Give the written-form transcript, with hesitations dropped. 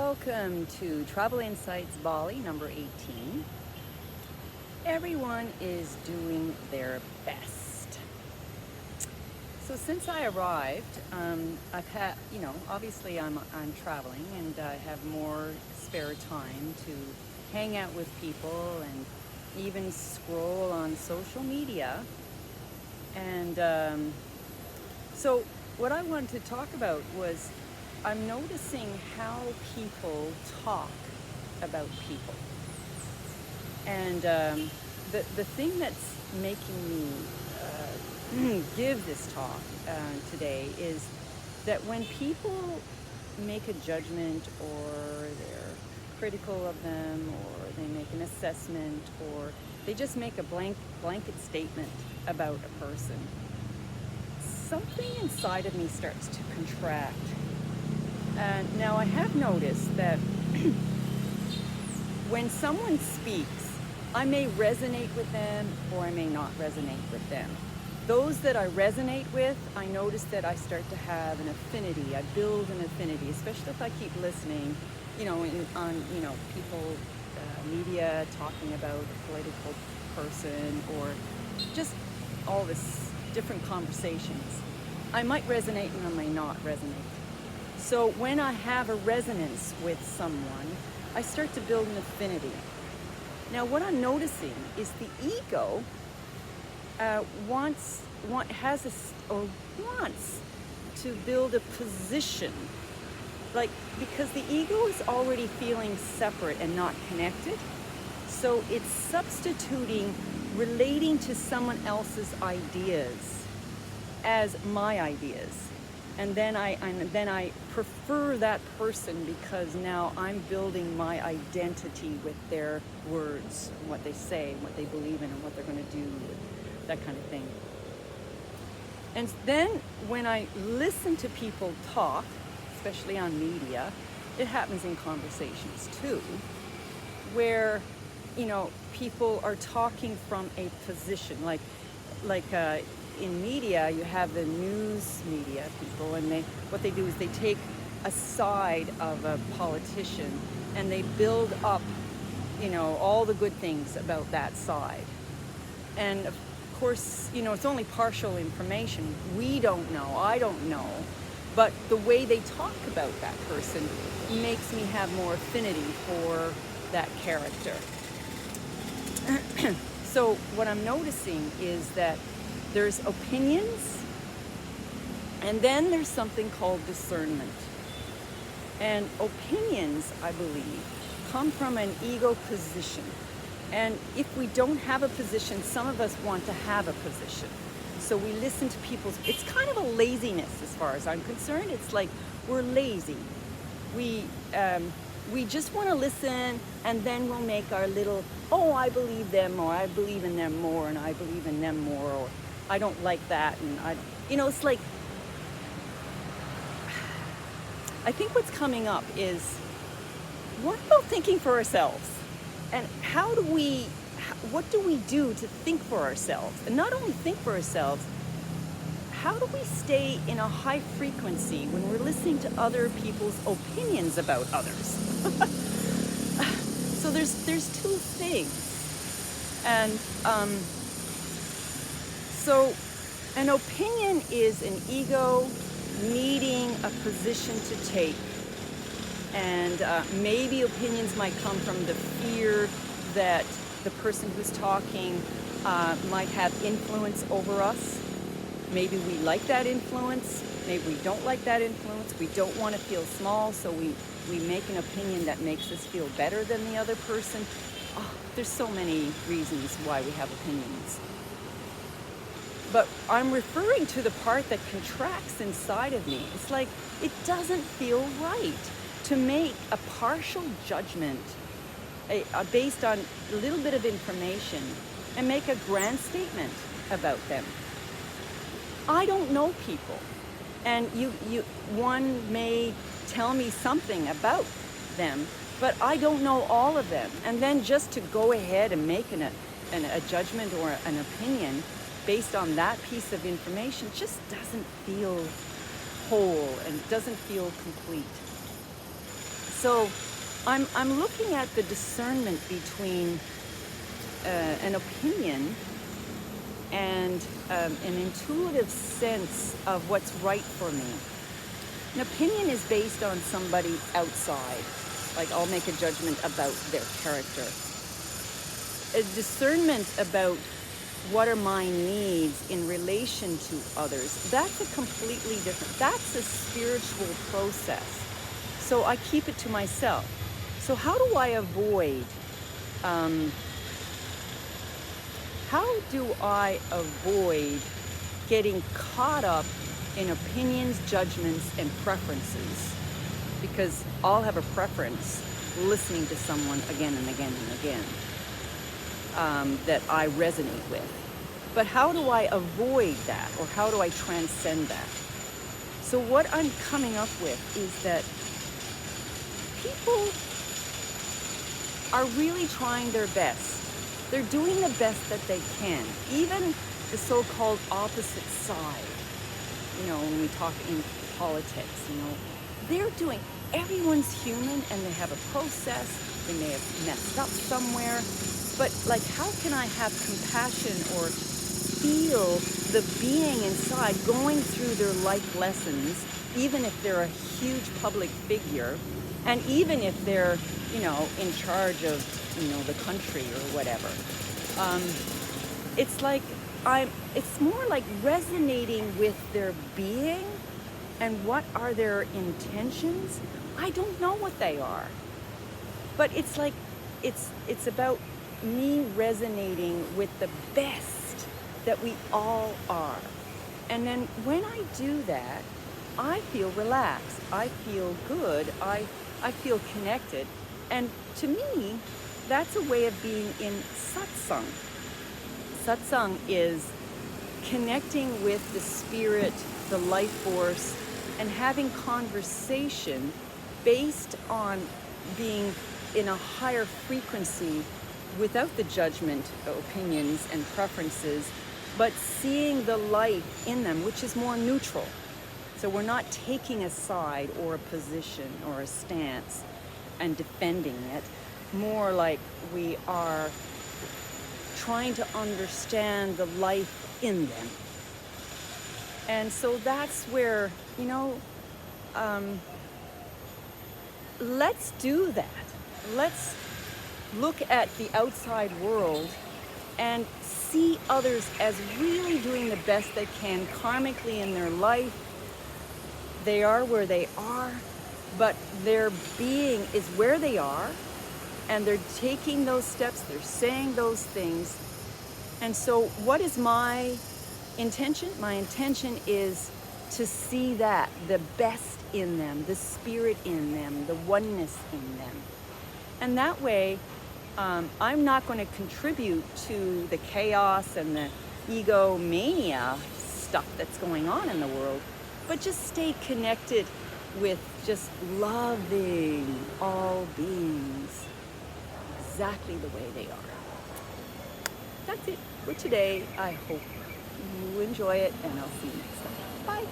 Welcome to Travel Insights Bali number 18. Everyone is doing their best. So since I arrived, I've had, obviously I'm traveling and I have more spare time to hang out with people and even scroll on social media. And so what I wanted to talk about was I'm noticing how people talk about people. And the thing that's making me give this talk today is that when people make a judgment, or they're critical of them, or they make an assessment, or they just make a blanket statement about a person, something inside of me starts to contract. Now I have noticed that when someone speaks, I may resonate with them or I may not resonate with them. Those that I resonate with, I notice that I start to have an affinity. I build an affinity, especially if I keep listening, on people, media talking about a political person, or just all this different conversations. I might resonate and I may not resonate. So when I have a resonance with someone, I start to build an affinity. Now what I'm noticing is the ego wants to build a position, because the ego is already feeling separate and not connected. So it's substituting relating to someone else's ideas as my ideas. And then I prefer that person because now I'm building my identity with their words, and what they say, and what they believe in, and what they're going to do, that kind of thing. And then when I listen to people talk, especially on media, it happens in conversations too, where people are talking from a position, like in media, you have the news media people, and what they do is they take a side of a politician and they build up, all the good things about that side. And of course, it's only partial information. We don't know, I don't know, but the way they talk about that person makes me have more affinity for that character. So what I'm noticing is that there's opinions, and then there's something called discernment. And opinions, I believe, come from an ego position. And if we don't have a position, some of us want to have a position. So we listen to people's, it's kind of a laziness as far as I'm concerned. It's like we're lazy. We just want to listen, and then we'll make our little, I believe them, or I believe in them more, and I believe in them more, or I don't like that, and it's like, I think what's coming up is, what about thinking for ourselves? And what do we do to think for ourselves? And not only think for ourselves, how do we stay in a high frequency when we're listening to other people's opinions about others? So there's two things. And so an opinion is an ego needing a position to take. And maybe opinions might come from the fear that the person who's talking might have influence over us. Maybe we like that influence. Maybe we don't like that influence. We don't want to feel small, so we make an opinion that makes us feel better than the other person. There's so many reasons why we have opinions. But I'm referring to the part that contracts inside of me. It's like, it doesn't feel right to make a partial judgment based on a little bit of information and make a grand statement about them. I don't know people, and one may tell me something about them, but I don't know all of them. And then just to go ahead and make a judgment or an opinion based on that piece of information just doesn't feel whole and doesn't feel complete. So I'm looking at the discernment between an opinion and an intuitive sense of what's right for me. An opinion is based on somebody outside. Like, I'll make a judgment about their character. A discernment about what are my needs in relation to others, that's a completely different, that's a spiritual process. So I keep it to myself. So how do I avoid getting caught up in opinions, judgments, and preferences? Because I'll have a preference listening to someone again and again and again that I resonate with. But how do I avoid that, or how do I transcend that? So what I'm coming up with is that people are really trying their best. They're doing the best that they can. Even the so-called opposite side, when we talk in politics, they're doing, everyone's human and they have a process, they may have messed up somewhere, but like, how can I have compassion or feel the being inside going through their life lessons, even if they're a huge public figure, and even if they're, in charge of, the country or whatever. It's more like resonating with their being and what are their intentions. I don't know what they are, but it's like, it's about me resonating with the best that we all are. And then when I do that, I feel relaxed, I feel good, I feel connected. And to me, that's a way of being in satsang. Satsang is connecting with the spirit, the life force, and having conversation based on being in a higher frequency without the judgment, opinions, and preferences, but seeing the life in them, which is more neutral. So we're not taking a side or a position or a stance and defending it, more like we are trying to understand the life in them. And so that's where, let's do that. Let's look at the outside world and see others as really doing the best they can karmically in their life. They are where they are, but their being is where they are, and they're taking those steps, they're saying those things. And so what is my intention? My intention is to see that, the best in them, the spirit in them, the oneness in them. And that way, I'm not going to contribute to the chaos and the egomania stuff that's going on in the world, but just stay connected with just loving all beings exactly the way they are. That's it for today. I hope you enjoy it, and I'll see you next time. Bye.